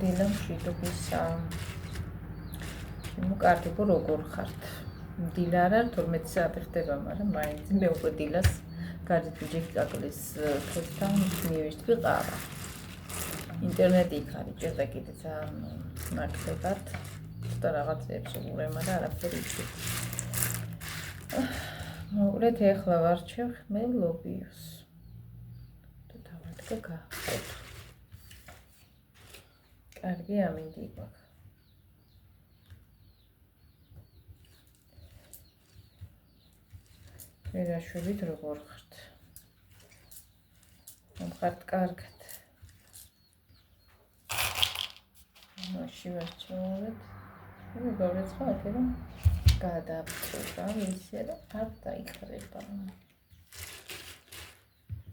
დილა მშვიდობისა. კარგი როგორ ხართ? დილა არა 12 საათი ხდება, მაგრამ მაინც მე უკვე დილას გარეთ ბიჭი კაკლის ფესთან მივიშთვი ყავა. ინტერნეტი იქ არის, ჭირდა კიდე ძალიან ნაკლებად. ცოტა რაღაცებს უყურე, მაგრამ არაფერი იცი. მოგლეთ ეხლა ვარჩევ ხმელობიოს. თუ დავადგა გააყოთ. კარგი ამინდი გვაქვს. ვერაშვებით როგორ ხართ? ხართ კარგად. მაშინ ვარჩევთ. მე გავეცხოთ, რომ გადავწყვეტა ისე და არ დაიხრება.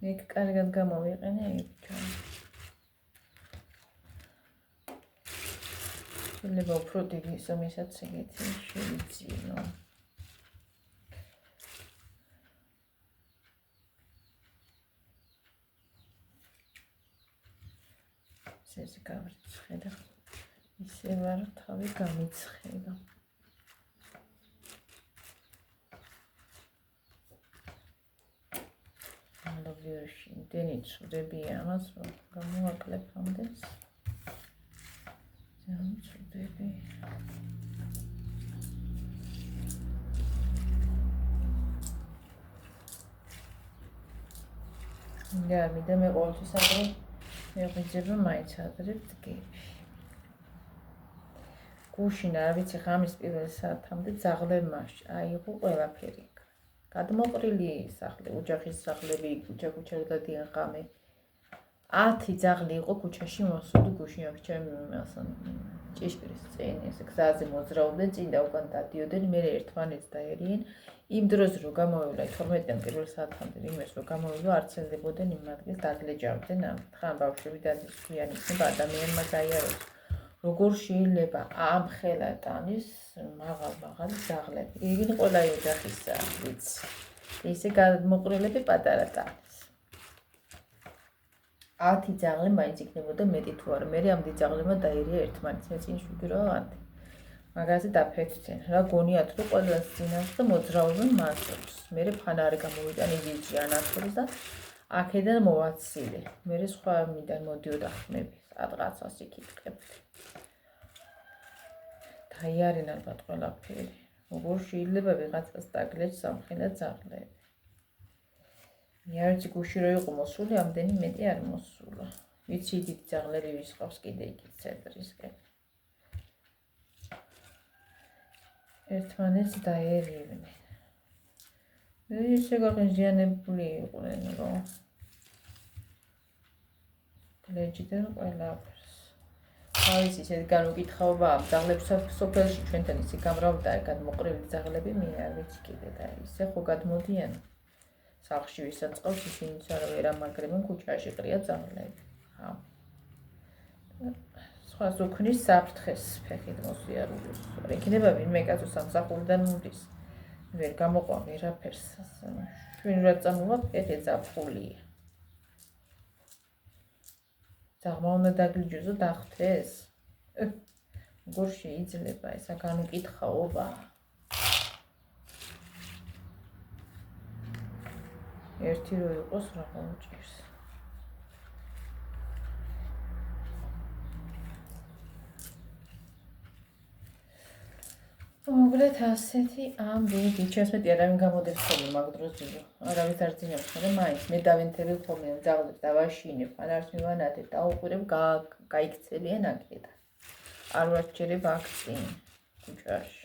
მე კარგად გამოვიყენე იქ. შეიძლება უფრო დიდი ზომისაც ეგეთი შევიძინო. ესე გავიცხე და ისე ვარ თავი გამიცხედა. ალოვიოში იმდენი წვდები ამას რომ გამოვაკლებ ამდენს. ძალიან წვდები. და მე ყოველთვის ადრე მეღვიძება მაინც ადრე დგები. გუშინ არ ვიცი ღამის პირველ საათამდე ძაღლებმა აიღო ყველაფერი. გადმოყრილი სახლი, ოჯახის სახლები, ქუჩა-ქუჩა დადიან ღამე. 10 ძაღლი იყო ქუჩაში მოსული გუშინ აქ ჩემი ჭიშკრის წინ ესე გზაზე მოძრაობდნენ, წინ და უკან დადიოდნენ, მე ერთმანეთს დაერიან. იმ დროს რო გამოვიდა 12-დან პირველ საათამდე იმეს რო გამოვიდა არ ცელებოდნენ იმ ადგილს დაგლეჯავდნენ ამ თხან ბავშვები დადისხვიან იქნება ადამიანმა გაიაროს. როგორ შეიძლება ამ ხელა ტანის მაღალ ძაღლები. იგი ყველა ოჯახისა, ვიცი. ისე გადმოყრილები პატარა ტანის. 10 ძაღლი მაინც იქნებოდა მეტი თუ არა. მე ამ ძაღლებმა დაერია ერთმანეთს, მე წინ შვიდი რა ვანდი. მაგაზე დაფეთქდნენ. რა გონიათ რომ ყველას წინავს და მოძრაობენ მასებს. მე ფანარი გამოვიტან იგიჯი ანათურს და აქედან მოვაცილე. მე სხვა მიდან მოდიოდა ხმები. სადღაცას იქითხებდი. დაიარენ ალბათ ყველაფერი. როგორ შეიძლება ვიღაცას დაგლეჯ სამხელა ძაღლები. მე არ ვიცი გუში რო იყო მოსული, ამდენი მეტი არ მოსულა. ვიცი დიდი ძაღლები ვის ყავს კიდე იქ ცენტრისკენ. ერთმანეთს დაერივნენ. ისე გაღიზიანებული იყვნენ, რომ გლეჯდნენ ყველაფერს. თავის ისეთ განუკითხაობა ამ ძაღლებსაც სოფელში ჩვენთან ისე გამრავდა გადმოყრილი ძაღლები, მე არ ვიცი კიდე და ისე ხო გადმოდიან. სახლში ვისაც ყავს ისინიც არა ვერ ამაგრებენ ქუჩაში ყრია ძაღლები. სხვა ზუქნის საფრთხეს ფეხით მოსიარულოს. იქნება ვინმე კაცო სამსახურიდან მოდის. ვერ გამოყვა ვერაფერს. ჩვენ რა წამოვა ფეხი ზაფხულია. ძაღლმა უნდა დაგლიჯოს და დახთეს. როგორ შეიძლება ესა განუკითხაობა? ერთი რო იყოს რა მოუჭირს. მოგლეთ ასეთი ამბები. ჩემს მეტი არავინ გამოდებს ხოლმე მაგ დროს ძილო. არავის არ ძინავს, მაგრამ მაინც მე დავენთები ხოლმე ძაღლებს დავაშინებ, ან არც მივანადებ, დაუყურებ, გაიქცევიან აქედან. არ ვაჩერებ აქ წინ ქუჩაში.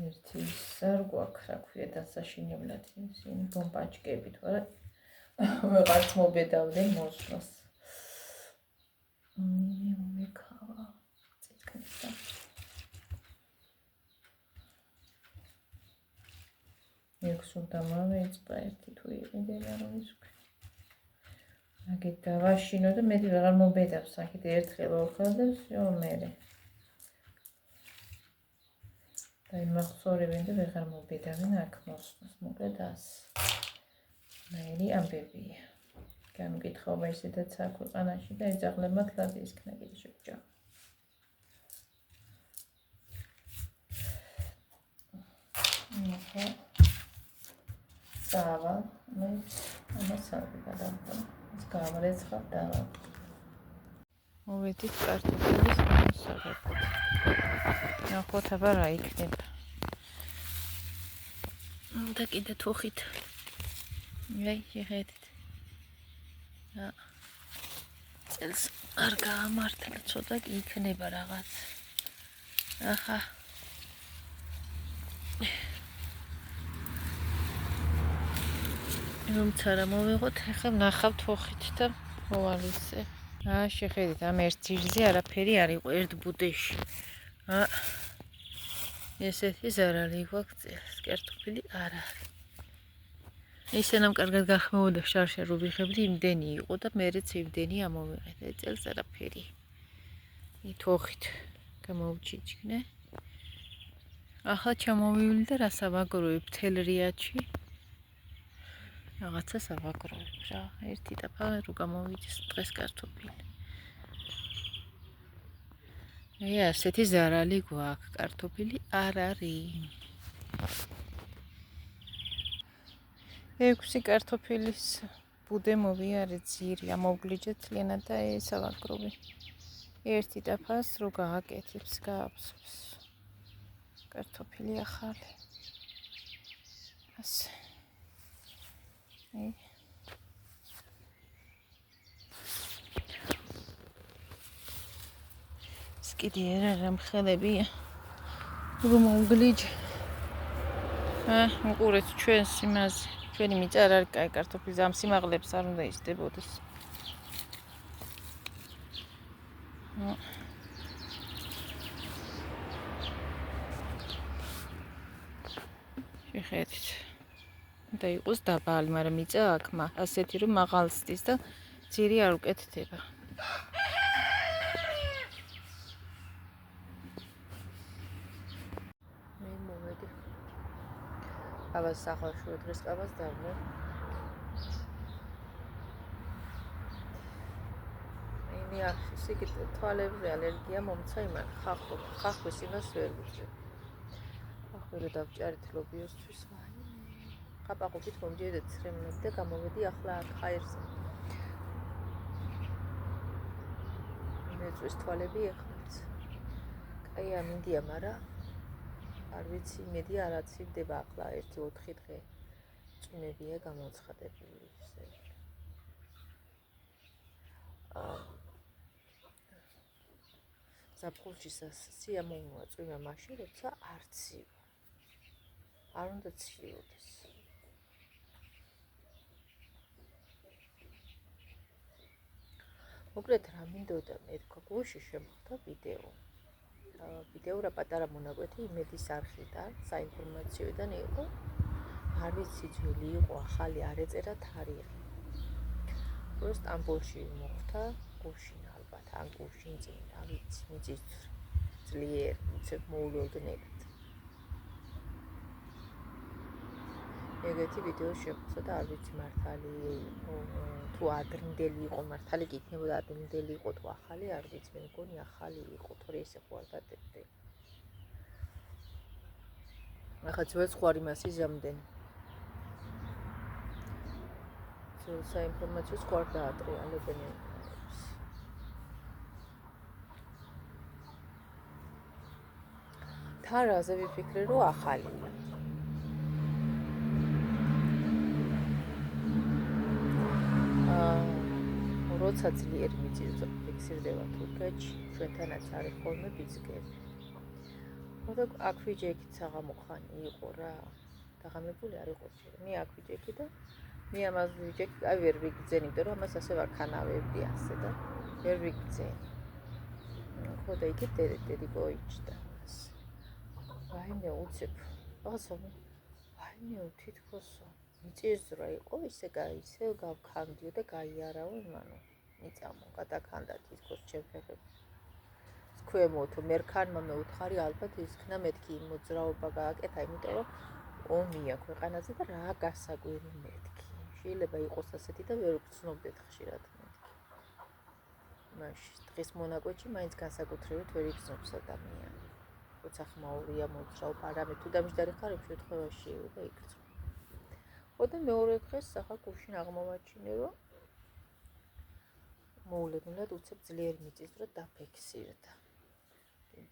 ერთი არ გვაქვს რა ქვია დასაშინებლად ისინი ბომბაჭკები თუ არა ვეღარც მობედავდნენ მოსვლას. მიქავა წიწკნისა. X უნდა მოვიწყდა ერთი თუ იყიდება რომ ისქ. აგეთ დავაშინო და მე ვეღარ მობედავს აქეთ ერთხელ ორხელ და всё მერე. და იმახსოვრებენ და ვეღარ მობედავენ აქ მოსვას. მოკლედ ასე. მერი ამბებია. გამიკითხაობა ისედაც აქ ქვეყანაში და ეძაღლებათ ლადი ისქნა კიდე შეგვჭა. ნახე. სავა, მე ამას ავიღებდა. ეს გამრეცხავ და მოვედით კარტოფილის მოსაღებად. ნახოთ აბა რა იქნება. და კიდე თუხით. აი, შეხედეთ. წელს არ გაამართლა ცოტა კი იქნება რაღაც. ახა რომცა რა მოვიღოთ, ახლა ვნახავ თუხით და მოვალისე. შეხედეთ, ამ ერთ ძირზე არაფერი არ იყო ერთ ბუდეში. ესეთი ზარალი გვაქვს წელს, კარტოფილი არ არის. ისენამ კარგად გახმოვდა შარშა რუბიხები, იმდენი იყო და მერეც იმდენი ამოვიღეთ. წელს არაფერი. თუხით გამოვჩიჩქნე. ახლა ჩამოვივლი და რას ავაგროვებ თელ რიაჩი. რაღაცა ავაგროვებ რა. ერთი ტაფა რო გამოვიდეს დღეს კარტოფილი. ასეთი ზარალი გვაქვს, კარტოფილი არ არის. 6 კარტოფილის ბუდე მოვიარე ძირი, ამოვგლიჯე თლიანად და ეს ავაგროვე. ერთი ტაფას რო გააკეთებს, გააფსებს. კარტოფილი ახალი. ასე. კიდე რა მხელებია რომ მოვგლიჯე. უყურეთ ჩვენს იმაზე. ჩვენი მიწა არ არის კაი კარტოფილის ამ სიმაღლებს არ უნდა ისდებოდეს. შეხედეთ. და იყოს დაბალი, მაგრამ მიწა აქ ასეთი რომ მაღალსდის და ძირი არ უკეთდება. აბა სახვაშუო დღეს ყავას დავne. იმი ახის იგი თვალებზე ალერგია მომცა იმან ხახვის იმას ვერ ვიძრე. ახლა დავჭარით ლობიოსთვის ვაიმე. ხაპაყობით მომჯერდა ცრემლები და გამოვედი ახლა აქ ხაერზე. მეწვის თვალები ეხმარს. კაი ამინდია, მაგრამ არ ვიცი, მედი არაცივდება ახლა 1-4 დღე წვიმებია გამოცხადებული. ზაფხულში სიამოვნოა წვიმა მაშინ, როცა არ ცივა. არ უნდა ცივოდეს. მოკლედ რა მინდოდა მე თქვა გუშინ შემოხდა ვიდეო რა პატარა მონაკვეთი იმედის არხიდან, საინფორმაციოდან იყო. არ ვიცი ძველი იყო, ახალი არ ეწერა თარიღი. რო სტამბოლში მოხდა გუშინ ალბათ, ან გუშინ წინ, არ ვიცი, მიწის ძლიერ უცებ მოულოდნელად. ეგეთი ვიდეო შეხვდა და არ ვიცი მართალი თუ ადრინდელი იყო, მართალი კი იქნებოდა ადრინდელი იყო თუ ახალი, არ ვიცი, მე მგონი ახალი იყო, თორე ესე ხო არ დადებდი. ახლა ძველს ხო არ იმას იზამდნენ. ძველ საინფორმაციოს ხო არ დაატრიალებენ ეს. თარაზე ვიფიქრე, რომ ახალია. როცა ძლიერი მიწის ფიქსირდება თურქეთში, ჩვენთანაც არის ხოლმე ბიძგები. და აქვიჯექით საღამოხანი იყო რა, დაღამებული არ იყო ჯერ. მე აქვიჯექი და მე ამას ვიჯექი, აი ვერ ვიგძენი, იმიტომ რომ ამას ასე ვარქანავებდი ასე და ვერ ვიგძენი. ხო და იქით დედი გოიჩდა. ვაიმე უცებ. რაღაცა ვაიმე ნუ თითქოსო მიწისძვრა იყო ისე გავქანდიო და გაიარავო იმანო მიწამო გადაქანდა თითქოს ჩემფეხები ქვემოთ მერქანმა მეუთხარი ალბათ ისქნა მეთქი მოძრაობა გააკეთა იმიტომ რომ ომია ქვეყანაზე და რა გასაკვირი მეთქი შეიძლება იყოს ასეთი და ვერ ვცნობდეთ ხშირად მეთქი მაშინ დღის მონაკვეთში მაინც განსაკუთრებით ვერ იგრძნობს ადამიანი როცა ხმაურია მოძრაობა არამედ თუ დამჯდარი ხარ იმ შემთხვევაში და იგრძნობს ხო და მეორე დღეს ახლა გუშინ აღმოვაჩინე რომ მოულოდნელად უცებ ძლიერი მიწისძვრა დაფიქსირდა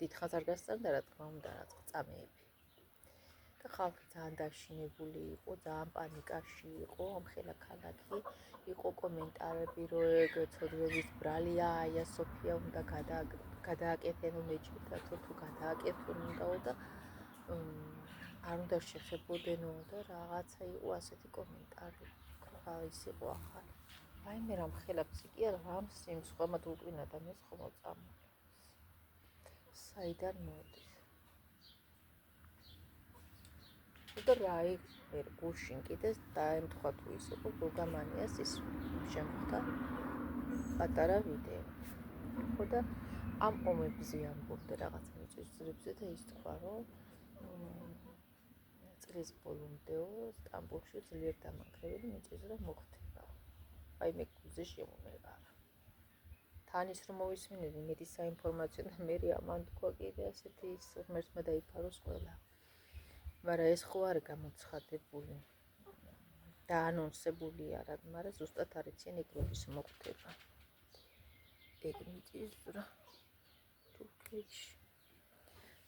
დიდხანს არ გასწარდა რა თქმა უნდა რაც წამეები და ხალხი ძალიან დაშინებული იყო ძალიან პანიკაში იყო ამხელა ქალაქი იყო კომენტარები რომ ეგ ცოდვების ბრალია აია სოფია უნდა გადააკეთენო მეჩეთად თუ გადააკეთონ უნდაო და არ უნდა შეხებოდენო და რაღაცა იყო ასეთი კომენტარი ის იყო ახალი აი მე რამ ხელაფსი კი არა რამს იმ სხვამად უკინა და მე ხომ წამოვალ საიდან მოდის და რაი ვერ გუშინ კიდე დაემთხვა თუ ის იყო ბულგამანიას ის შემოხდა პატარა ვიდეო ხო და ამ ომებზე ამბობდა რაღაც მიწისძვრებზე და ის თქვა რომ წლის ბოლომდეო სტამბოლში ძლიერ დამანგრეველი მიწისძვრა მოხდება აი მე გუზე შემომეყარა თან ის რომ მოვისმინე მეტი საინფორმაციო და მე ამან თქვა კიდე ასეთი ის ღმერთმა დაიფაროს ყველა მაგრამ ეს ხო არ გამოცხადებული და ანონსებული არა მაგრამ ზუსტად არ იციან ეგ როდის მოხდება ეგ მიწისძვრა თურქეთში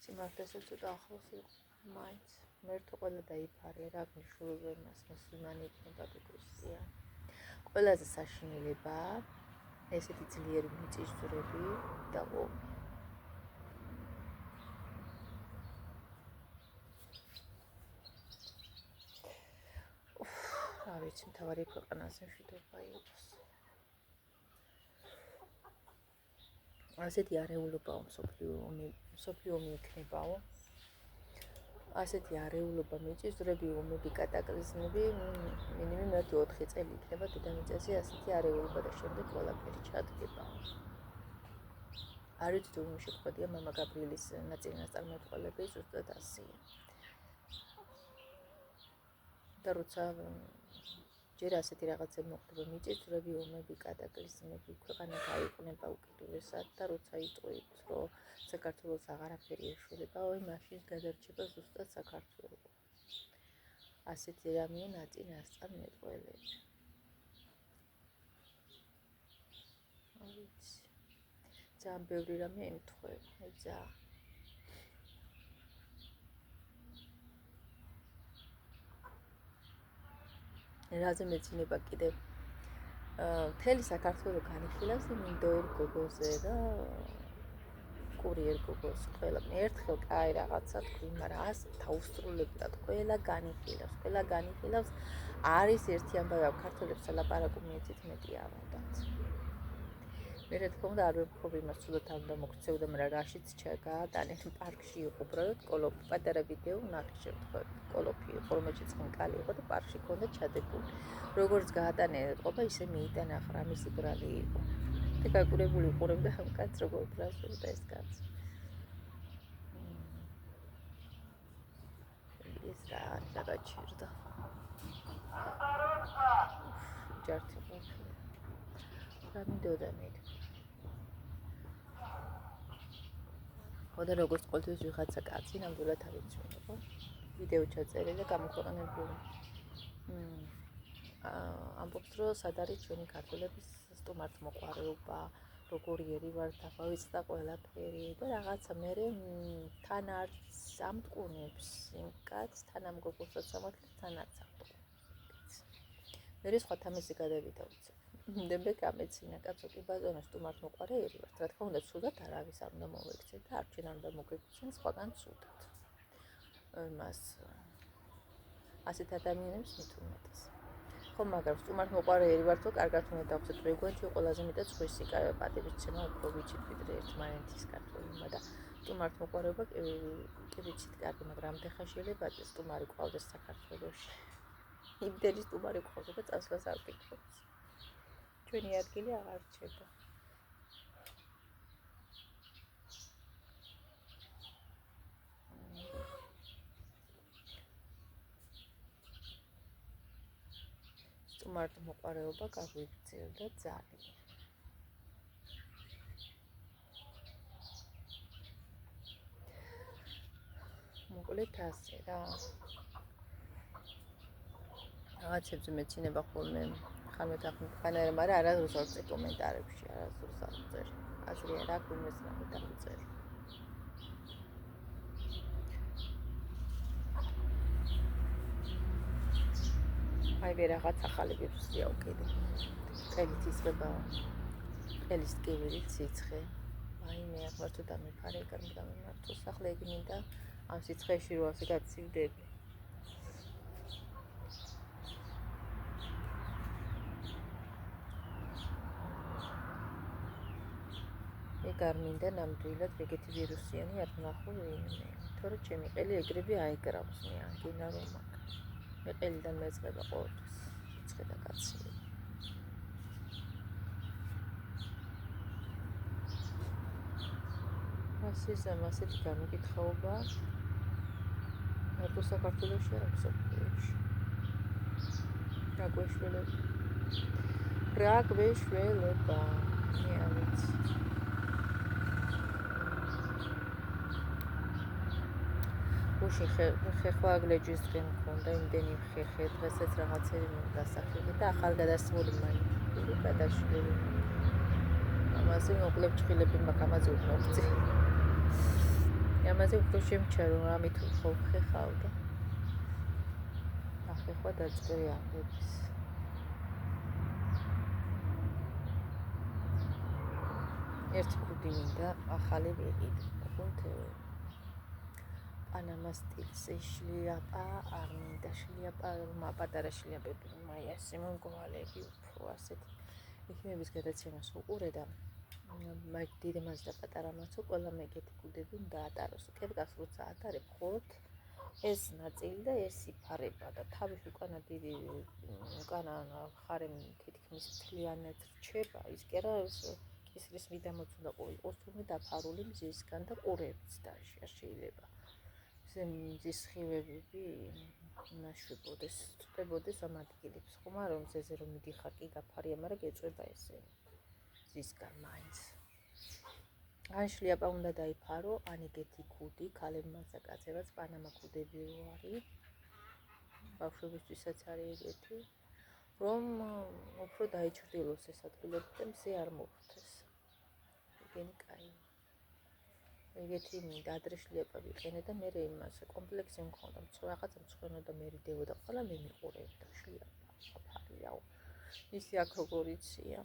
სიმართლესაც ცოტა ახლოს იყო მაინც მერტო ყველა დაიფარე რა მნიშვნელობა იმას მუსლიმანი იქნება თუ ქრისტიანი ყველაზე საშინელებაა ესეთი ძლიერი მიწისძვრები და ომი რა ვიცი მთავარი ქვეყანაზე მშვიდობა იყოს ასეთი არეულობაა მსოფლიო ომი იქნებაო ასეთი არეულობა მიწისძვრები ომები კატაკლიზმები მინიმუმ 4 წელი იქნება დედამიწაზე ასეთი არეულობა და შემდეგ ყველაფერი ჩადგება არ ვიცი თუ შეხვედია მამა გაბრიელის ნაწილნაწარმოებელები ზუსტად ასეა და როცა ჯერ ასეთი რაღაცები მოხდება მიწისძვრები ომები კატაკლიზმები ქვეყანა გაიყუნება უკიდურესად და როცა იტყვით რომ საქართველოს აღარაფერი ეშველება ой მაშინ გადარჩება ზუსტად საქართველოს ასეთი რამეა ნაწილნაწარმოებელები არ ვიცი ძალიან ბევრი რამე ემთხვევა აი ძალიან რაზე მეცინება კიდე მთელი საქართველოს განიხილავს მინდორ გოგოზე და კურიერ გოგოს ყველა მე ერთხელ კაი რაღაცა თქვი მაგრამ ას თავსრულებდად ყველა განიხილავს არის ერთი ამბავი ქართველებს ლაპარაკო მიეცით მეტი არ უნდათ მე რა თქმა უნდა არ ვემხრობ იმას თუნდაც არ უნდა მოგცევდა მაგრამ რაშიც ჩაგაატანე პარკში იყო უბრალოდ კოლოფი პატარა ვიდეო ნახე შემთხვევით კოლოფი იყო რომელშიც ხმკალი იყო და პარკში ქონდა ჩადებული როგორც გაატანე ეთყობა ისე მიიტანა ახლა მისი ბრალი იყო და გაკურებული უყურებდა ამ კაცს როგორ ბრალობდა ეს კაცი ეს რა დაგაჩერდა ჯართი ყოფილი რა მინდოდა მე ხოდა როგორც ყოველთვის ვიღაცა კაცი ნამდვილად არ იცოდა ხო ვიდეო ჩაწერილი და გამოქვეყნებული ამბობს რომ სად არის ჩვენი ქართველების სტუმართმოყვარეობა როგორი ერი ვარ დავავიწყდა ყველაფერი და რაღაცა მე თან არ სამტყუნებს იმ კაცს თან ამ გოგოსაც ამათლებს თან არ სამტყუნებს მე სხვა თამისი გადავიდა უცებ ნებე გამეცინა კაცო კი ბაზონო სტუმართმოყვარე ერი ვარ რა თქმა უნდა ცუდად არავის არ უნდა მოვექცეთ და არჩენ არ უნდა მოგექცენ სხვაგან ცუდად მას ასეთ ადამიანებს მით უმეტეს ხო მაგრამ სტუმართმოყვარე ერი ვარ თუ კარგად უნდა დავხსეთ რეგვენჩი ყველაზე მეტად სხვისი პატივისცემა უფრო ვიცით ვიდრე ერთმანეთის ქართველებმა და სტუმართ მოყვარეობა კი ვიცით კარგი, მაგრამ ამდენ შეიძლება სტუმარი ყავდეს საქართველოში. იმდენი სტუმარი ყავდება წასვლას არ ვფიქრობს. ჩვენი ადგილი აღარ რჩება. სტუმართ მოყვარეობა გაგვიგრძელდა ძალიან. მოკლედ ასე რა. რაღაცებზე მეცინება ხოლმე ხანმოთახმიანე, მაგრამ არასდროს არ წერ კომენტარებში, არასდროს არ წერ. აზრია რა გუნდეს რა დავწერ. აი ვერაღაც ახალი ვირუსია უკიდე. ყელით ისწრება. ყელის ტკივილით სიცხე. აი მე ახლა დამიფარე, გამიმართოს. ახლა იგი მინდა ამ სიცხეში რო ასე გაცივდები. ეგ არ მინდა ნამდვილად ეგეთი ვირუსიანი არ ვნახო ვინმე. თორე ჩემი ყელი ეგრევე აეკრავს მე ანგინა რომ აქ. მე ყელიდან მეწყება ყოველთვის სიცხე და კაცი. ასეთი გამიკითხაობა მარტო საქართველოში არ აქვს ოფიციალში. რა გვეშველება მე არ ვიცი. უში ხეხვა გლეჯის დღე მქონდა იმდენი ხეხე დღესაც რაღაცები დასახელი და ახალგადასული მაინც გადაშლილი. ამაზე მოკლებ ჭხილები მაქვს ამაზე უკნობწი. ამაზე უფრო შემჩა რომ ამით უფრო ხეხავდა. ახლა დაწყრია აღების. ერთი კუდი მინდა ახალი ვიყიდე. თუნდე პანამა სტილს შლიაპა არ მინდა შლიაპა პატარა შლიაპები მაიასი მომგვალები უფრო ასეთი. იქნების გადაცემას უყურე და მაგ დიდი მას და პატარა მასო ყველა მეგეთი კუდები უნდა ატაროს. კეპკას როცა ატარებ ხოლოდ ეს ნაწილი და ეს იფარება და თავის უკანა დიდი უკანა ხარემ თითქმის მთლიანად რჩება. ის კი არა კისრის მიდამოც უნდა ყოლიყოს თურმე დაფარული მზისგან და ყურებიც და შეიძლება. მზის სხივებები ნაშვებოდეს, წვდებოდეს ამ ადგილებს. ხომა რომ მზეზე რომ მიდიხარ კი გაფარია, მაგრამ გეწვება ესე მზისგან მაინც. ან შლიაპა უნდა დაიფარო, ან ეგეთი კუდი, ქალებმაც და კაცებმაც პანამა კუდები რო არის. ბავშვებისთვისაც არის ეგეთი, რომ უფრო დაიჭრდილოს ეს ადგილები და მზე არ მოხვდეს. ეგენი კაი. ეგეთი მინდა ადრე შლიაპა ვიყენე და მე იმას კომპლექსი მქონდა. რაღაცა მწვენო და მე რიდეოდა ყველა მე მიყურებდა შლიაპა. აფარიაო. ისი აქ როგორ იცია.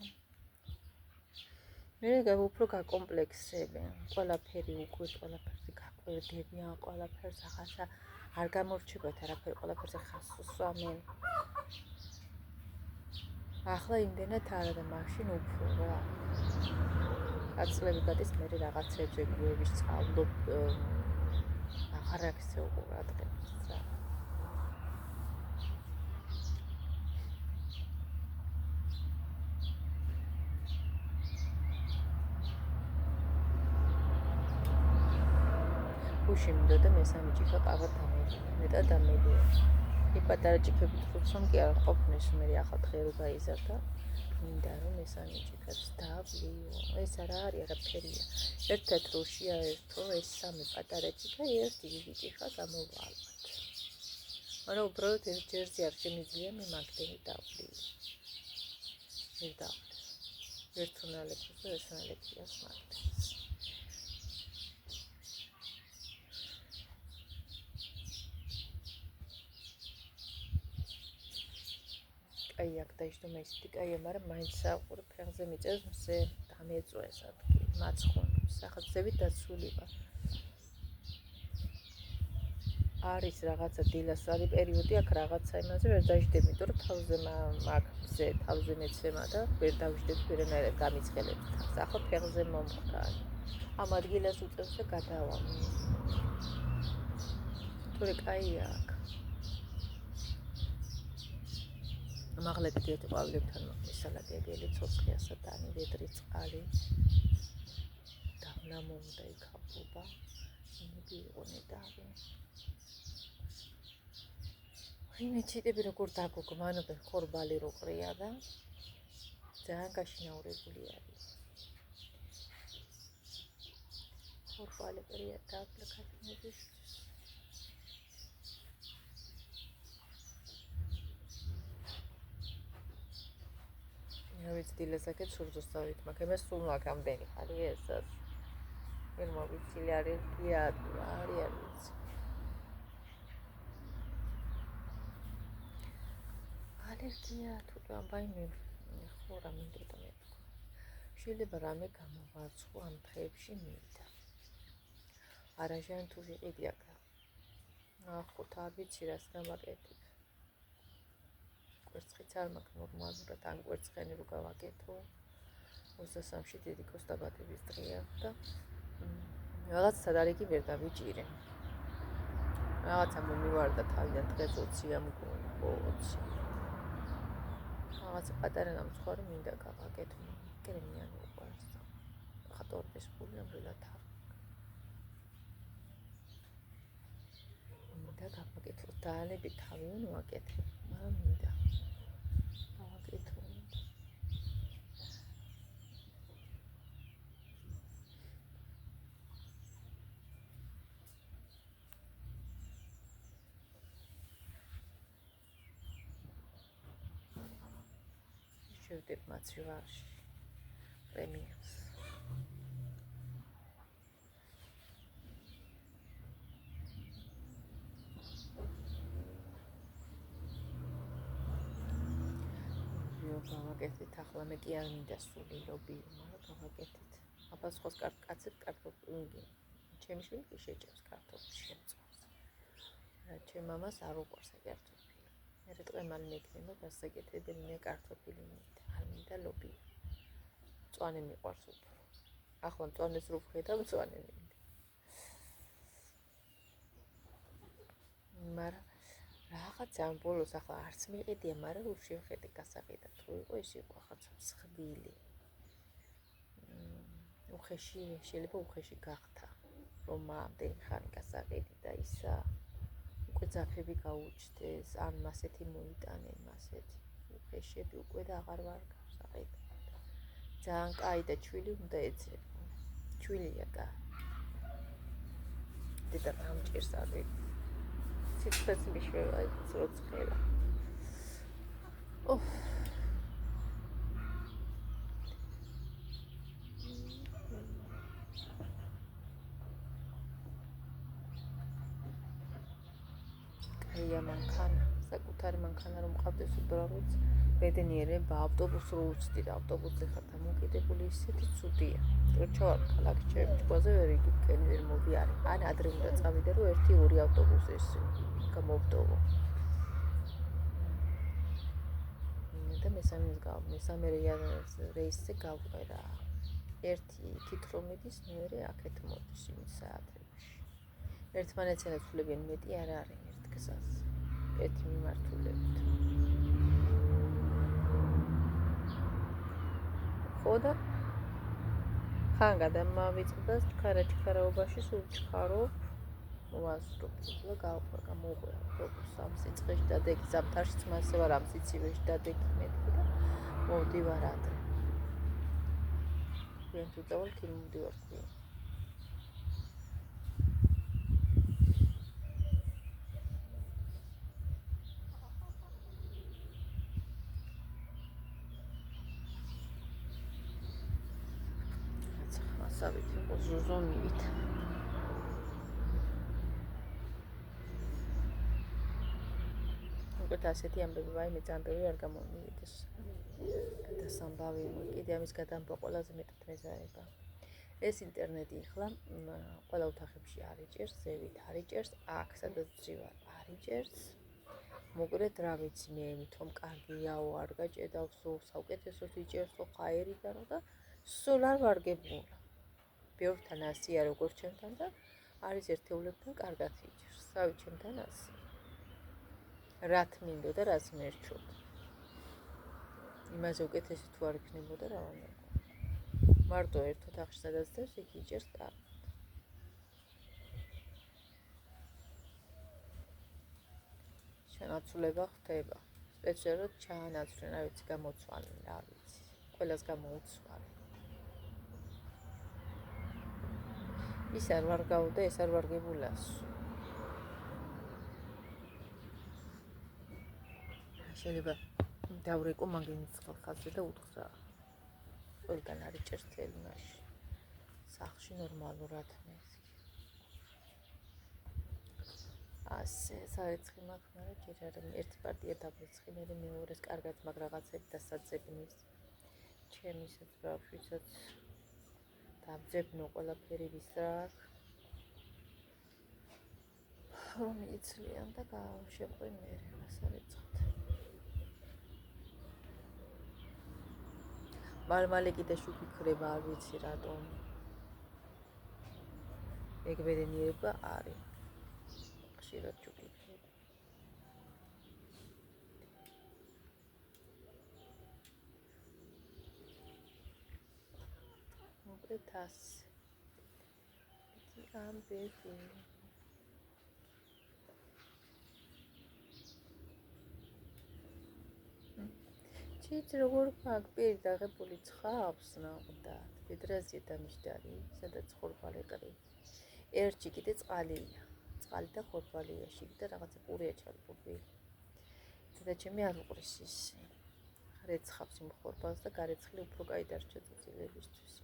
მე უფრო გაკომპლექსები. ყველაფერი უკვე ყველაფერზე გაკვირდებიან, ყველაფერს ახლა არ გამორჩებათ არაფერი, ყველაფერზე ხაზს უსვამენ. ახლა იმდენად არა და მაშინ უფრო რა. აწლები გადის მე რაღაცებზე გვევი სწავლობ აღარ აქვს უყურადღებას რა. უში მინდოდა მესამე ჭიქა ყავა დამედია, მეტად დამედია. პატარა ჭიქები თქუცომ კი არ ყოფნეს მე ახლა დღე რო გაიზარდა. მინდა რომ მესამე ჭიქაც დავლიო. ეს არა არის არაფერია. ერთად როშია ერთო ეს სამი პატარა ჭიქა ერთი დიდი ჭიქა გამოვალოთ. მაგრამ უბრალოდ ერთ ჯერზე არ შემიძლია მე მაგდენი დავლიო. მე დავლიო. ერთუნალებს და ესნალებიას მაგდენს. აი აქ დაიშტო მე ისეთი კაია, მაგრამ მაინც საყურე ფეხზე მიწევს მზე დამეწვეს ადგილი, მაცხონებს. ახლა ძებით დაცულება. არის რაღაცა დილასვალი პერიოდი, აქ რაღაცა იმაზე ვერ დაიშდები, იმიტომ რომ თავზე მაგ მზე თავზე მეცემა და ვერ დავიშდები ვერანაირად გამიცხელებს თავს. ახლა ფეხზე მომხდარი. ამ ადგილას უწევს და გადავამი. თორე კაია აქ. მაღლეთი დიეტი ყვავილებთან მოხდეს სალატები, ელიცოცხლი, ასატანი, ვედრი წყალი. დაღლამოვ და იქაბრობა. იმედი იყო ნეტარი. ვინმე ჩიტები როგორ დაგოგმანობენ ხორბალი რო ყრია და ძალიან გაშინაურებული არის. ხორბალი ყრია და აპლიკაციების ვიცი დილესაკეთ სურძოს დავით მაგებას სულ მაგამდენი ხარი ესას ვერ მოვიცილი ალერგია არის ალერგია თუ ამბაიმე ხო რა მინდოდა მე შეიძლება რამე გამოვარცხო ამ დღეებში მინდა არაჟან თუ ვიყიდი აქ ახლა არ ვიცი რას გამაკეთებ კვერცხიც არ მაქვს ნორმალურად ან კვერცხენი რო გავაკეთო 23-ში დიდი კოსტაბატების დღეა და რაღაც სადარიგი ვერ დავიჭირე რაღაცა მომივარდა თავიდან დღეს 20-ია მგონი ხო 20 რაღაცა პატარა ნამცხვარი მინდა გავაკეთო კრემიანი უყვარს ხატორდეს ფული ამრილად არ მინდა გავაკეთო დაალები თავიდან ვაკეთებ მაგრამ მინდა შევდებ მაცივარში პრემიუმს გავაკეთეთ ახლა მე კი არ მინდა სული ლობი მაგრამ გავაკეთეთ აბა სხვა კაცებს კარტოფილი ჩემი შვილი კი შეჭებს კარტოფილს შემწვავს რა ჩემ მამას არ უყვარს კარტოფილი მე რეტყემალი მექნება გასაკეთებელი მე კარტოფილი მინდა არ მინდა ლობი მწვანე მიყვარს უფრო ახლა მწვანეს რო ვხედავ მწვანე მინდა მაგრამ რაღაც ამ ბოლოს ახლა არც მიყიდია, მაგრამ რო შევხედე გასაყიდად, თუ იყო ის იყო რაღაცა მსხვილი. უხეში, შეიძლება უხეში გახთა, რომ ამდენი ხანი გასაყიდი და ისა უკვე ძაფები გაუჩნდეს, ან მასეთი მოიტანენ, მასეთი. უხეშები უკვე და აღარ ვარ გასაყიდად. ძალიან კაი და ჩვილი უნდა ეძებო. ჩვილია და დედა გამჭირს არის. სიცხეს მიშვება ის როცხელა. ოჰ. კაია მანქანა, საკუთარი მანქანა რომ მყავდეს უბრალოდ ბედნიერება ავტობუსს რო უწდი და ავტობუსზე ხარ დამოკიდებული ისეთი ცუდია. რჩევარ ქალაქ ჩემჭკვაზე ვერ იგიკენ ვერ მოვიარე. ან ადრე უნდა წავიდე რომ 1-2 ავტობუსი ეს გამოვდოვო. და მესამე რეისზე გავყერა. ერთი თითქოს მიდის, მეორე აქეთ მოდის იმ საათებში. ერთმანეთს ეცვლებიან მეტი არ არის ერთ გზას. ერთი მიმართულებით. ხოდა ხან გადამავიწყდა ჩქარაობაში სულ ჩქარობ ვასწრობ და გამოვყვე ავტობუსს ამ სიცხეში დადეგი ზამთარშიც მასე ვარ ამ სიცივეში დადეგი მეთქი და მოვდივარ ადრე ვინ თუ წავალ კი მოვდივარ ქვია ასავით იყო ზუზონივით უკვე ასეთი ამბები ვაიმე ძალიან ბევრი არ გამომივიდეს და სამბავი კიდე ამის გადამბა ყველაზე მეტად მეზარება ეს ინტერნეტი ახლა ყველა ოთახებში არიჭერს ზევით არიჭერს აქ სადაც ძივარ არიჭერს მოგრეთ რა ვიცი მე თომ კარგიაო არ გაჭედავსო საუკეთესოს იჭერსო ხაერიდანო და სულ არ ვარგებულა ბევრთან ასია როგორც ჩემთან და არის ერთეულებთან კარგად იჭერს. სავი ჩემთან ასე. რაც მინდოდა, რაც მერჩოდა. იმაზე უკეთესი თუ არ იქნებოდა რა უნდა. მარტო ერთ ოთახში სადაც დევს, იქ იჭერს კარგად. შენაცვლება ხდება. სპეციალურად ჩაანაცვლენ, რა ვიცი, გამოცვალენ, რა ვიცი. ყველას გამოუცვალენ. ის არ ვარ გავუდა, ეს არ ვარ გებულასო. შეიძლება დავრეკო მაგინის ხალხაზე და უთხრა. ყველგან არის ჭერს თელმაში. სახლში ნორმალურად მეზგი. ასე, საერთოდ მაქვს, მაგრამ ჯერ არ ერთი პარტია დაბრიცხი, მე მეორეს კარგად მაგ რაღაცები დასაძებნის. ჩემისაც ბავშვისაც დავძებნო ყველაფერი ვის რა აქვს. რომ იცლიან და გავშეყვი მე რას არ ეცხოვთ. მალე კიდე შუფიქრება არ ვიცი რატომ. ეგ ბედნიერება არის. ხშირად შუფიქრება. მოკლედ ასე. ამბები. ჩიც როგორ მაგპირი დაღებული ცხავს ნახდათ. ბედრაზია დამიშდარი, სადაც ხორბალი ყრი. ერთში კიდე წყალია. წყალი და ხორბალია, შიგ და რაღაცა პურია ჩარგობილი. დედაჩემი არ უყრის ისე. რეცხავს იმ ხორბალს და გარეცხილი უფრო კაი დარჩა წილებისთვის.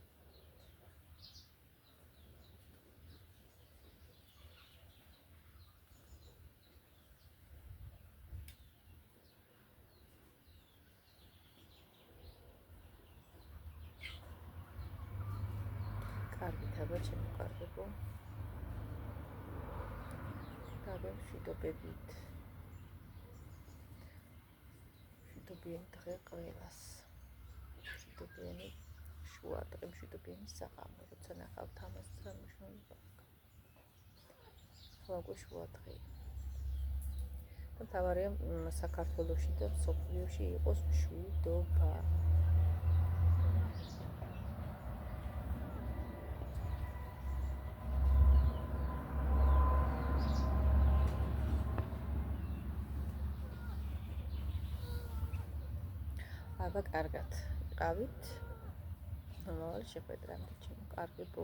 კარგი თაბა შემოყარებო. მშვიდობებით. მშვიდობიანი დღე ყველას. მშვიდობიანი შუა დღე, მშვიდობიანი საღამო, როცა ნახავთ ამას რა მნიშვნელობა აქვს. ხო, შუა დღე. და თავარია საქართველოში და მსოფლიოში იყოს მშვიდობა. აბა კარგად იყავით. მომავალ შეხვედრამდე ჩემო კარგებო.